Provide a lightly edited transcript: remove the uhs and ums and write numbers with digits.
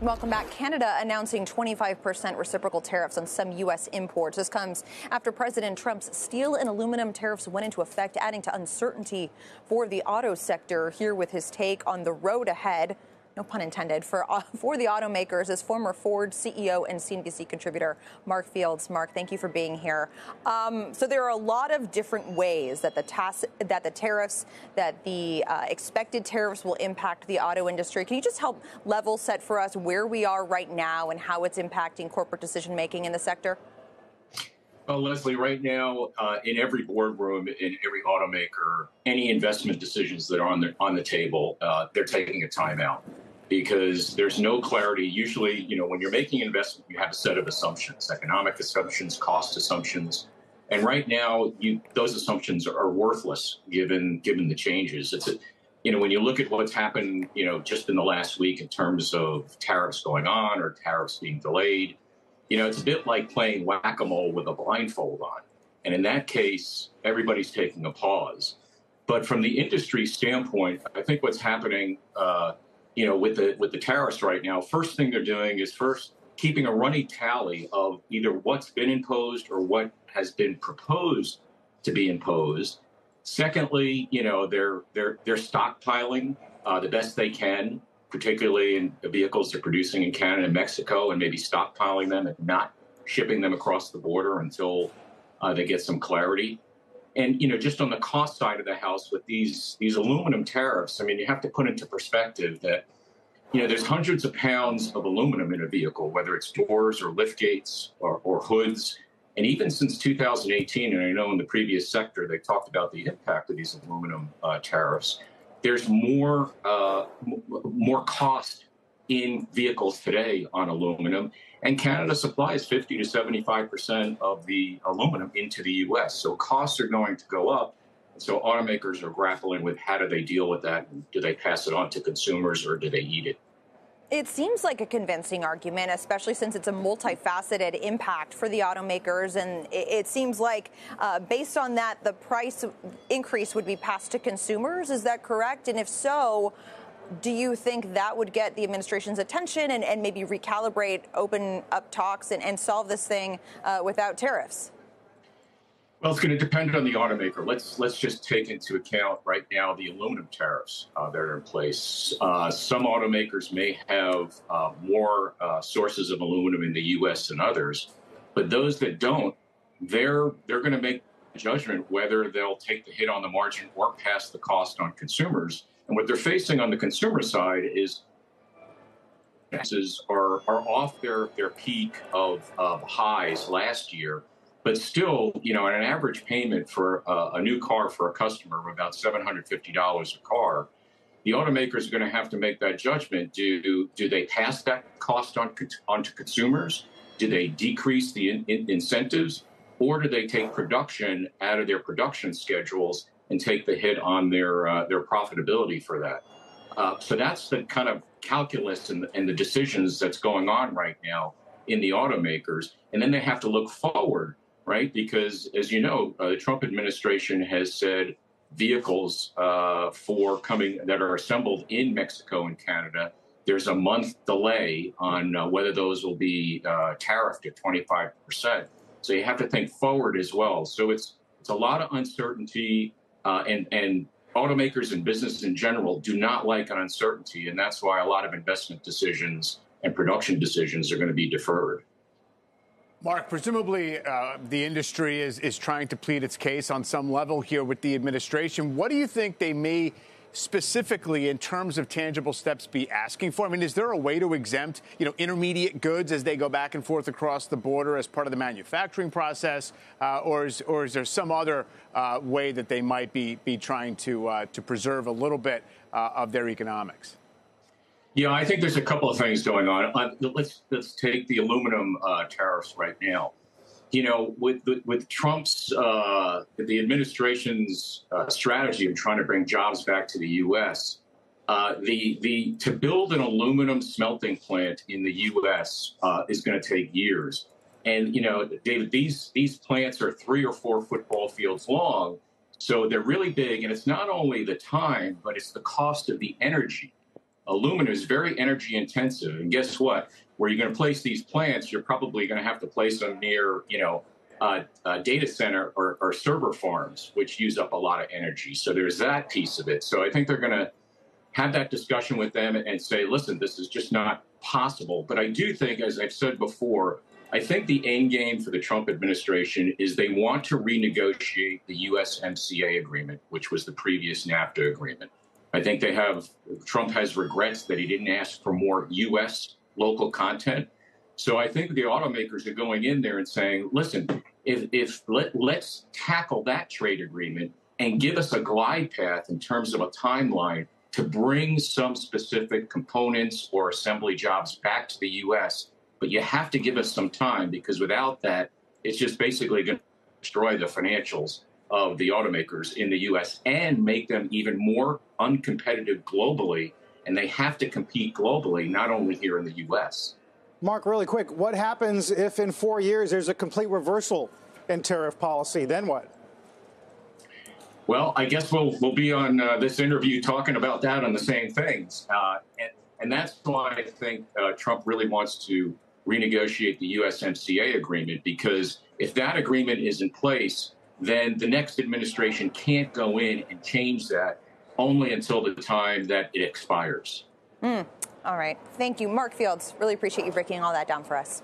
Welcome back. Canada announcing 25% reciprocal tariffs on some U.S. imports. This comes after President Trump's steel and aluminum tariffs went into effect, adding to uncertainty for the auto sector. Here with his take on the road ahead, no pun intended, for the automakers is former Ford CEO and CNBC contributor Mark Fields. Mark, thank you for being here. So there are a lot of different ways that the expected tariffs will impact the auto industry. Can you just help level set for us where we are right now and how it's impacting corporate decision making in the sector? Well, Leslie, right now, in every boardroom, in every automaker, any investment decisions that are on the table, they're taking a timeout because there's no clarity. Usually, when you're making an investment, you have a set of assumptions, economic assumptions, cost assumptions. And right now, those assumptions are worthless given the changes. When you look at what's happened, just in the last week in terms of tariffs going on or tariffs being delayed, it's a bit like playing whack-a-mole with a blindfold on. And in that case, everybody's taking a pause. But from the industry standpoint, I think what's happening, with the tariffs right now, first thing they're doing is first keeping a running tally of either what's been imposed or what has been proposed to be imposed. Secondly, they're stockpiling the best they can, particularly in the vehicles they're producing in Canada and Mexico, and maybe stockpiling them and not shipping them across the border until they get some clarity. And, just on the cost side of the house with these aluminum tariffs, you have to put into perspective that, there's hundreds of pounds of aluminum in a vehicle, whether it's doors or lift gates or hoods. And even since 2018, and I know in the previous sector, they talked about the impact of these aluminum tariffs, there's more cost in vehicles today on aluminum. And Canada supplies 50 to 75% of the aluminum into the U.S. So costs are going to go up. So automakers are grappling with how do they deal with that? Do they pass it on to consumers or do they eat it? It seems like a convincing argument, especially since it's a multifaceted impact for the automakers. And it seems like based on that, the price increase would be passed to consumers. Is that correct? And if so, do you think that would get the administration's attention and maybe recalibrate, open up talks and solve this thing without tariffs? Well, it's going to depend on the automaker. Let's just take into account right now the aluminum tariffs that are in place. Some automakers may have more sources of aluminum in the U.S. than others, but those that don't, they're going to make a judgment whether they'll take the hit on the margin or pass the cost on consumers. And what they're facing on the consumer side is prices are off their peak of highs last year. But still, at an average payment for a new car for a customer of about $750 a car, the automakers are going to have to make that judgment. Do they pass that cost on to consumers? Do they decrease the incentives? Or do they take production out of their production schedules and take the hit on their profitability for that? So that's the kind of calculus and the decisions that's going on right now in the automakers. And then they have to look forward. Right, because as you know, the Trump administration has said vehicles that are assembled in Mexico and Canada, there's a month delay on whether those will be tariffed at 25%. So you have to think forward as well. So it's a lot of uncertainty, and automakers and business in general do not like an uncertainty, and that's why a lot of investment decisions and production decisions are going to be deferred. Mark, presumably the industry is trying to plead its case on some level here with the administration. What do you think they may specifically, in terms of tangible steps, be asking for? Is there a way to exempt, intermediate goods as they go back and forth across the border as part of the manufacturing process, or is there some other way that they might be trying to preserve a little bit of their economics? Yeah, I think there's a couple of things going on. Let's take the aluminum tariffs right now. With Trump's, the administration's strategy of trying to bring jobs back to the U.S., to build an aluminum smelting plant in the U.S. Is going to take years. And, David, these plants are 3 or 4 football fields long. So they're really big. And it's not only the time, but it's the cost of the energy aluminum is very energy intensive. And guess what? Where you're going to place these plants, you're probably going to have to place them near, a data center or server farms, which use up a lot of energy. So there's that piece of it. So I think they're going to have that discussion with them and say, listen, this is just not possible. But I do think, as I've said before, I think the end game for the Trump administration is they want to renegotiate the USMCA agreement, which was the previous NAFTA agreement. I think Trump has regrets that he didn't ask for more U.S. local content. So I think the automakers are going in there and saying, listen, let's tackle that trade agreement and give us a glide path in terms of a timeline to bring some specific components or assembly jobs back to the U.S., but you have to give us some time, because without that, it's just basically going to destroy the financials of the automakers in the U.S. and make them even more uncompetitive globally. And they have to compete globally, not only here in the U.S. Mark, really quick, what happens if in 4 years there's a complete reversal in tariff policy? Then what? Well, I guess we'll be on this interview talking about that on the same things. And that's why I think Trump really wants to renegotiate the USMCA agreement, because if that agreement is in place, then the next administration can't go in and change that only until the time that it expires. All right. Thank you, Mark Fields. Really appreciate you breaking all that down for us.